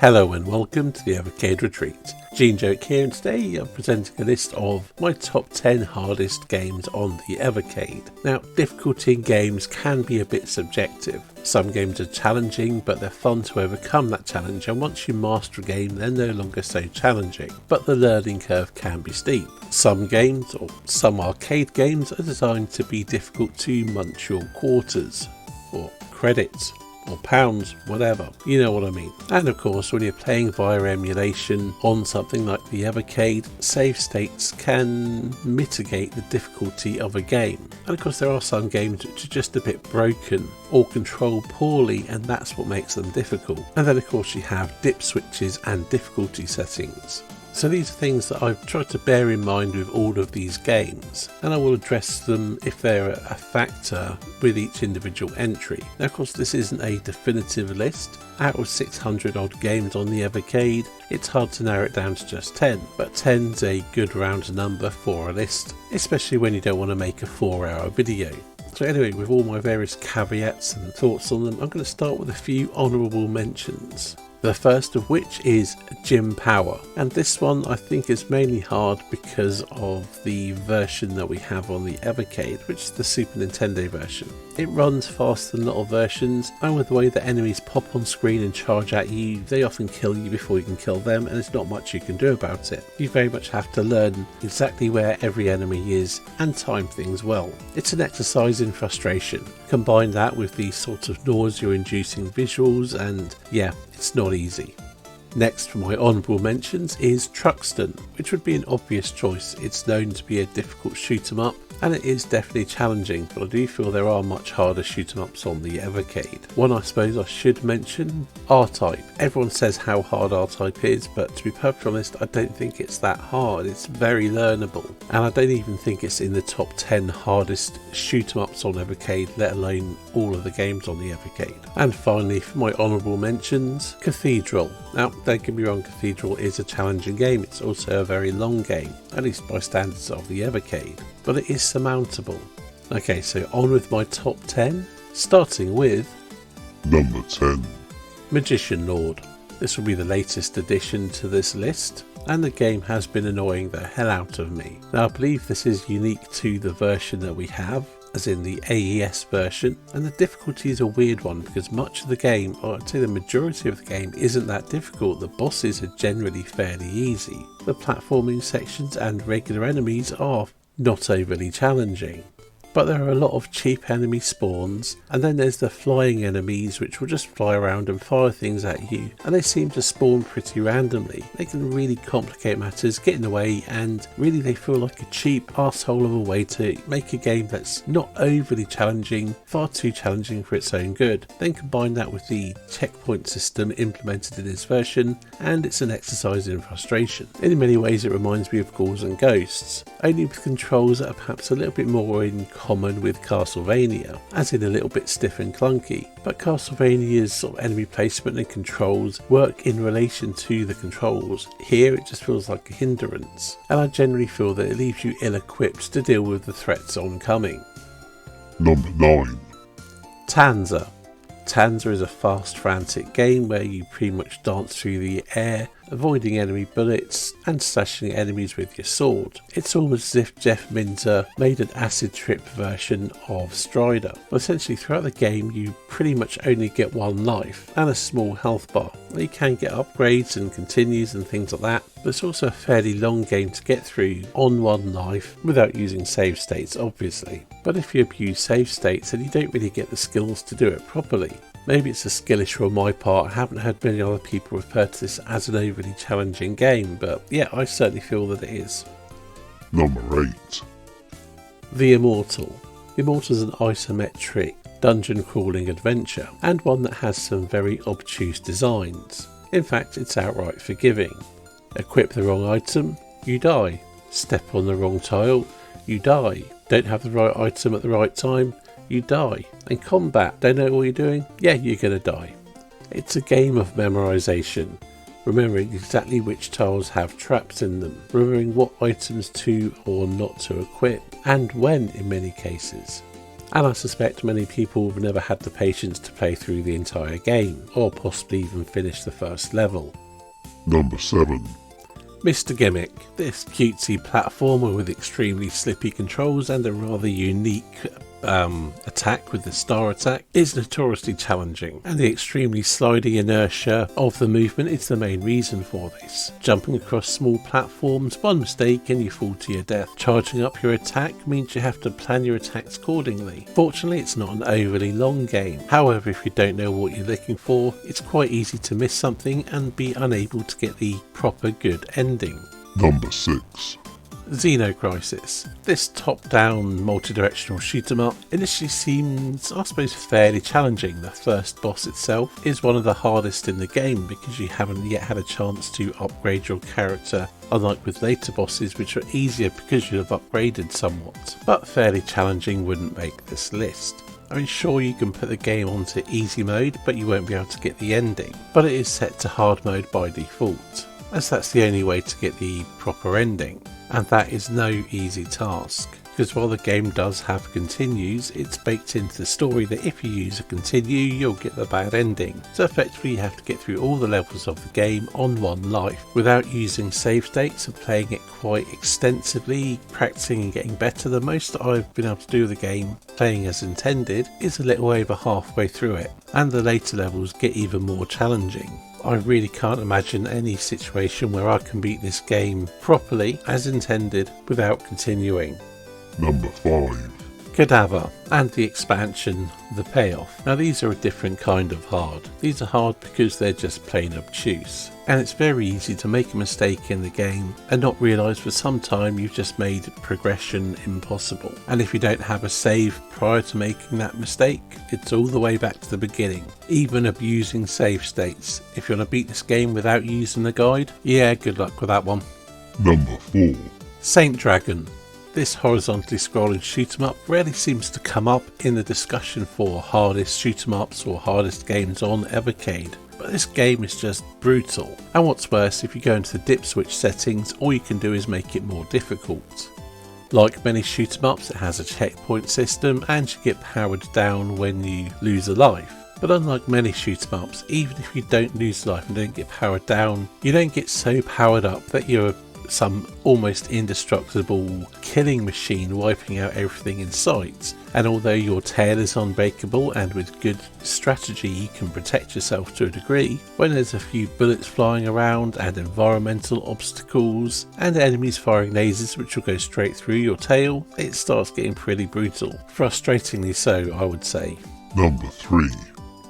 Hello and welcome to the Evercade Retreat. Joke here, and today I'm presenting a list of my top 10 hardest games on the Evercade. Now, difficulty in games can be a bit subjective. Some games are challenging, but they're fun to overcome that challenge, and once you master a game, they're no longer so challenging, but the learning curve can be steep. Some games, or some arcade games, are designed to be difficult to munch your quarters, or credits, or pounds, whatever, you know what I mean. And of course, when you're playing via emulation on something like the Evercade, save states can mitigate the difficulty of a game. And of course, there are some games which are just a bit broken or controlled poorly, and that's what makes them difficult. And then of course you have dip switches and difficulty settings. So these are things that I've tried to bear in mind with all of these games, and I will address them if they're a factor with each individual entry. Now of course this isn't a definitive list. Out of 600 odd games on the Evercade, it's hard to narrow it down to just 10, but 10's a good round number for a list, especially when you don't want to make a 4-hour video. So anyway, with all my various caveats and thoughts on them, I'm going to start with a few honourable mentions. The first of which is Gym Power, and this one I think is mainly hard because of the version that we have on the Evercade, which is the Super Nintendo version. It runs faster than a lot of versions, and with the way that enemies pop on screen and charge at you, they often kill you before you can kill them, and there's not much you can do about it. You very much have to learn exactly where every enemy is and time things well. It's an exercise in frustration. Combine that with the sort of nausea-inducing visuals, and yeah, it's not easy. Next for my honourable mentions is Truxton, which would be an obvious choice. It's known to be a difficult shoot 'em up, and it is definitely challenging, but I do feel there are much harder shoot 'em ups on the Evercade. One I suppose I should mention, R-Type. Everyone says how hard R-Type is, but to be perfectly honest, I don't think it's that hard. It's very learnable, and I don't even think it's in the top 10 hardest shoot 'em ups on Evercade, let alone all of the games on the Evercade. And finally, for my honourable mentions, Cathedral. Now, don't get me wrong, Cathedral is a challenging game. It's also a very long game, at least by standards of the Evercade, but it is surmountable. Okay, so on with my top 10, starting with Number 10. Magician Lord. This will be the latest addition to this list, and the game has been annoying the hell out of me. Now, I believe this is unique to the version that we have, as in the AES version, and the difficulty is a weird one because much of the game, or I'd say the majority of the game, isn't that difficult. The bosses are generally fairly easy. The platforming sections and regular enemies are not overly challenging. But there are a lot of cheap enemy spawns, and then there's the flying enemies which will just fly around and fire things at you, and they seem to spawn pretty randomly. They can really complicate matters, get in the way, and really they feel like a cheap arsehole of a way to make a game that's not overly challenging, far too challenging for its own good. Then combine that with the checkpoint system implemented in this version, and it's an exercise in frustration. In many ways it reminds me of Ghouls and Ghosts, only with controls that are perhaps a little bit more in common with Castlevania, as in a little bit stiff and clunky, but Castlevania's sort of enemy placement and controls work in relation to the controls. Here it just feels like a hindrance, and I generally feel that it leaves you ill-equipped to deal with the threats oncoming. Number 9. Tanzer. Tanzer is a fast, frantic game where you pretty much dance through the air, avoiding enemy bullets and slashing enemies with your sword. It's almost as if Jeff Minter made an acid trip version of Strider. Well, essentially throughout the game you pretty much only get one life and a small health bar. You can get upgrades and continues and things like that, but it's also a fairly long game to get through on one life without using save states, obviously. But if you abuse save states, then you don't really get the skills to do it properly. Maybe it's a skill issue on my part. I haven't heard many other people refer to this as an overly challenging game, but yeah, I certainly feel that it is. Number 8. The Immortal. The Immortal is an isometric dungeon crawling adventure, and one that has some very obtuse designs. In fact, it's outright forgiving. Equip the wrong item, you die. Step on the wrong tile, you die. Don't have the right item at the right time, you die. And combat, don't know what you're doing? Yeah, you're gonna die. It's a game of memorization, remembering exactly which tiles have traps in them, remembering what items to or not to equip, and when in many cases. and I suspect many people have never had the patience to play through the entire game, or possibly even finish the first level. Number 7. Mr. Gimmick. This cutesy platformer with extremely slippy controls and a rather unique attack with the star attack is notoriously challenging, and the extremely sliding inertia of the movement is the main reason for this. Jumping across small platforms, one mistake and you fall to your death. Charging up your attack means you have to plan your attacks accordingly. Fortunately, it's not an overly long game. However, if you don't know what you're looking for, it's quite easy to miss something and be unable to get the proper good ending. Number 6. Xeno Crisis. This top-down multi-directional shoot-'em-up initially seems, I suppose, fairly challenging. The first boss itself is one of the hardest in the game because you haven't yet had a chance to upgrade your character, unlike with later bosses which are easier because you have upgraded somewhat. But fairly challenging wouldn't make this list. I mean, sure, you can put the game onto easy mode, but you won't be able to get the ending. But it is set to hard mode by default, as that's the only way to get the proper ending. And that is no easy task, because while the game does have continues, it's baked into the story that if you use a continue, you'll get the bad ending. So effectively you have to get through all the levels of the game on one life, without using save states and playing it quite extensively, practicing and getting better. The most that I've been able to do with the game, playing as intended, is a little over halfway through it, and the later levels get even more challenging. I really can't imagine any situation where I can beat this game properly as intended without continuing. Number 5. Kadaava and the expansion, the payoff. Now these are a different kind of hard. These are hard because they're just plain obtuse, and it's very easy to make a mistake in the game and not realise for some time you've just made progression impossible. And if you don't have a save prior to making that mistake, it's all the way back to the beginning, even abusing save states. If you want to beat this game without using the guide, yeah, good luck with that one. Number 4. Saint Dragon. This horizontally scrolling shoot-'em-up rarely seems to come up in the discussion for hardest shoot-'em-ups or hardest games on Evercade, but this game is just brutal. And what's worse, if you go into the dip switch settings, all you can do is make it more difficult. Like many shoot-'em-ups, it has a checkpoint system and you get powered down when you lose a life. But unlike many shoot-'em-ups, even if you don't lose life and don't get powered down, you don't get so powered up that you're some almost indestructible killing machine wiping out everything in sight. And although your tail is unbreakable and with good strategy you can protect yourself to a degree, when there's a few bullets flying around and environmental obstacles and enemies firing lasers which will go straight through your tail, it starts getting pretty brutal. Frustratingly so, I would say. Number 3.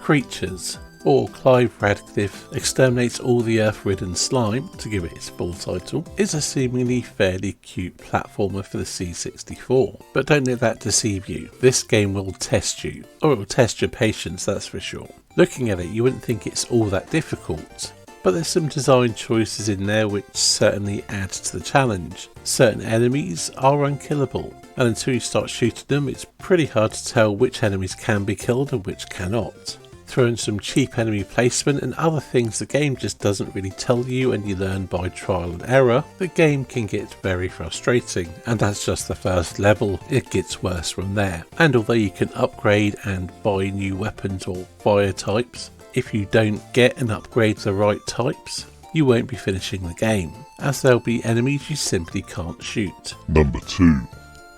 Creatures, or Clive Radcliffe Exterminates All the Earth-Ridden Slime, to give it its full title, is a seemingly fairly cute platformer for the C64. But don't let that deceive you. This game will test you, or it will test your patience, that's for sure. Looking at it, you wouldn't think it's all that difficult, but there's some design choices in there which certainly add to the challenge. Certain enemies are unkillable, and until you start shooting them, it's pretty hard to tell which enemies can be killed and which cannot. Throw in some cheap enemy placement and other things the game just doesn't really tell you, and you learn by trial and error, the game can get very frustrating, and that's just the first level. It gets worse from there. And although you can upgrade and buy new weapons or fire types, if you don't get and upgrade the right types, you won't be finishing the game, as there'll be enemies you simply can't shoot. Number 2.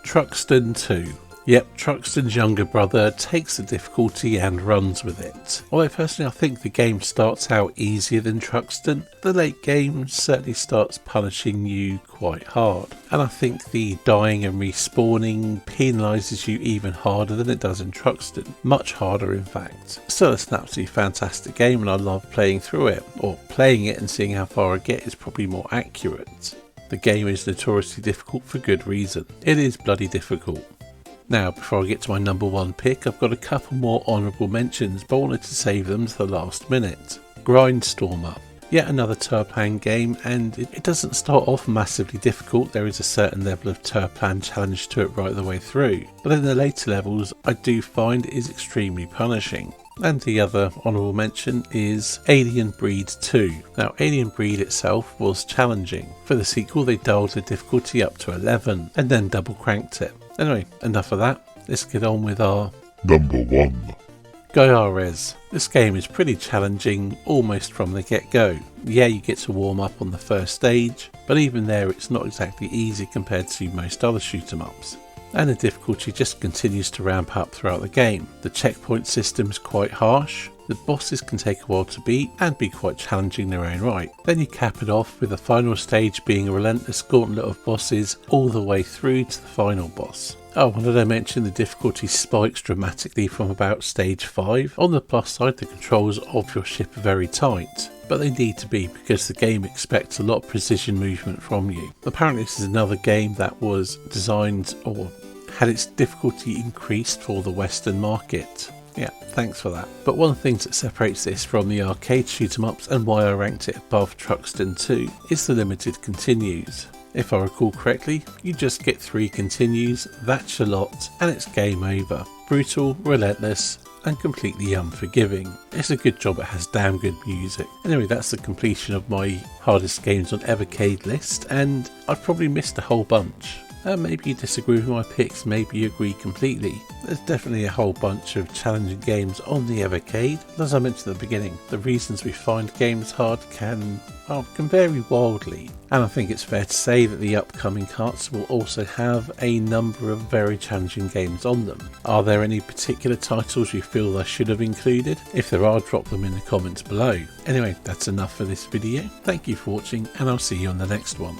Truxton 2. Yep, Truxton's younger brother takes the difficulty and runs with it. Although personally I think the game starts out easier than Truxton, the late game certainly starts punishing you quite hard. And I think the dying and respawning penalises you even harder than it does in Truxton. Much harder in fact. Still, it's an absolutely fantastic game and I love playing through it. Or playing it and seeing how far I get is probably more accurate. The game is notoriously difficult for good reason. It is bloody difficult. Now, before I get to my number 1 pick, I've got a couple more honourable mentions, but I wanted to save them to the last minute. Grindstormer. Yet another Turplan game, and it doesn't start off massively difficult. There is a certain level of Turplan challenge to it right the way through, but in the later levels I do find it is extremely punishing. And the other honourable mention is Alien Breed 2. Now, Alien Breed itself was challenging. For the sequel they dialed the difficulty up to 11 and then double cranked it. Anyway, enough of that. let's get on with our Number 1. Gyarez. This game is pretty challenging almost from the get-go. Yeah, you get to warm up on the first stage, but even there it's not exactly easy compared to most other shoot-em-ups. And the difficulty just continues to ramp up throughout the game. The checkpoint system is quite harsh, the bosses can take a while to beat and be quite challenging in their own right. Then you cap it off with the final stage being a relentless gauntlet of bosses all the way through to the final boss. Oh, and did I mention the difficulty spikes dramatically from about stage 5? On the plus side, the controls of your ship are very tight, but they need to be because the game expects a lot of precision movement from you. Apparently this is another game that was designed or had its difficulty increased for the Western market. Yeah, thanks for that. But one of the things that separates this from the arcade shoot-em-ups and why I ranked it above Truxton 2 is the limited continues. If I recall correctly, you just get 3 continues, that's your lot, and it's game over. Brutal, relentless, and completely unforgiving. It's a good job it has damn good music. Anyway, that's the completion of my hardest games on Evercade list, and I've probably missed a whole bunch. Maybe you disagree with my picks, maybe you agree completely. There's definitely a whole bunch of challenging games on the Evercade. As I mentioned at the beginning, the reasons we find games hard can vary wildly. And I think it's fair to say that the upcoming carts will also have a number of very challenging games on them. Are there any particular titles you feel I should have included? If there are, drop them in the comments below. Anyway, that's enough for this video. Thank you for watching, and I'll see you on the next one.